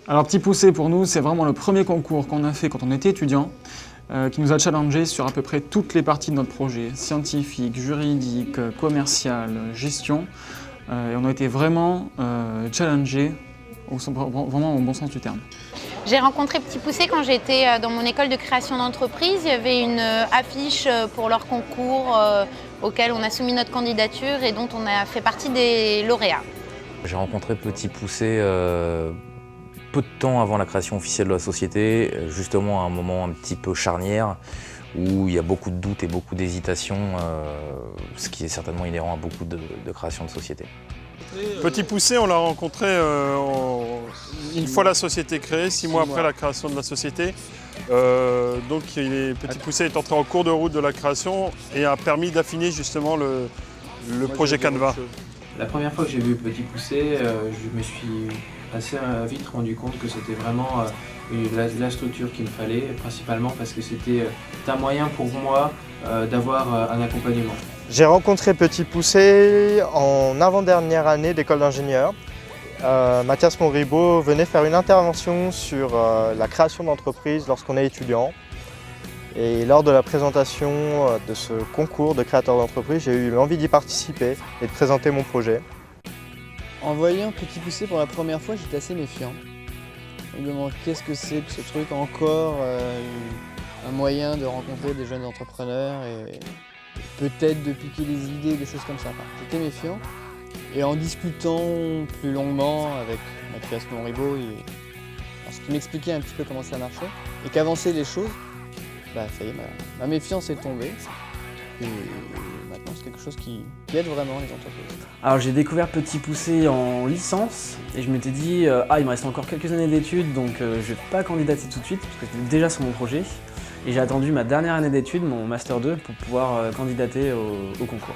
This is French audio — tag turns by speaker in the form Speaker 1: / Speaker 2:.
Speaker 1: Alors Petit Poussé pour nous, c'est vraiment le premier concours qu'on a fait quand on était étudiant, qui nous a challengé sur à peu près toutes les parties de notre projet, scientifique, juridique, commercial, gestion. Et on a été vraiment challengés, vraiment au bon sens du terme.
Speaker 2: J'ai rencontré Petit Poussé quand j'étais dans mon école de création d'entreprise. Il y avait une affiche pour leur concours auquel on a soumis notre candidature et dont on a fait partie des lauréats.
Speaker 3: J'ai rencontré Petit Poussé peu de temps avant la création officielle de la société, justement à un moment un petit peu charnière où il y a beaucoup de doutes et beaucoup d'hésitations, ce qui est certainement inhérent à beaucoup de créations de sociétés.
Speaker 4: Petit Poussé, on l'a rencontré une fois la société créée, 6 mois après la création de la société. Donc Petit Poussé est entré en cours de route de la création et a permis d'affiner justement le projet Canva.
Speaker 5: La première fois que j'ai vu Petit Poussé, je me suis assez vite rendu compte que c'était vraiment la structure qu'il me fallait, principalement parce que c'était un moyen pour moi d'avoir un accompagnement.
Speaker 6: J'ai rencontré Petit Poussé en avant-dernière année d'école d'ingénieur. Mathias Monribaud venait faire une intervention sur la création d'entreprise lorsqu'on est étudiant. Et lors de la présentation de ce concours de créateur d'entreprise, j'ai eu envie d'y participer et de présenter mon projet.
Speaker 7: En voyant Petit Poussé pour la première fois, j'étais assez méfiant. Je me demande qu'est-ce que c'est que ce truc, encore un moyen de rencontrer des jeunes entrepreneurs et peut-être de piquer des idées, des choses comme ça. Enfin, j'étais méfiant. Et en discutant plus longuement avec Mathias Monribaud, lorsqu'il m'expliquait un petit peu comment ça marchait et qu'avançaient les choses, bah ça y est, ma méfiance est tombée. Et maintenant, c'est quelque chose qui aide vraiment les entreprises.
Speaker 8: Alors j'ai découvert Petit Poussé en licence et je m'étais dit il me reste encore quelques années d'études, donc je vais pas candidater tout de suite parce que j'étais déjà sur mon projet. Et j'ai attendu ma dernière année d'études, mon Master 2, pour pouvoir candidater au concours.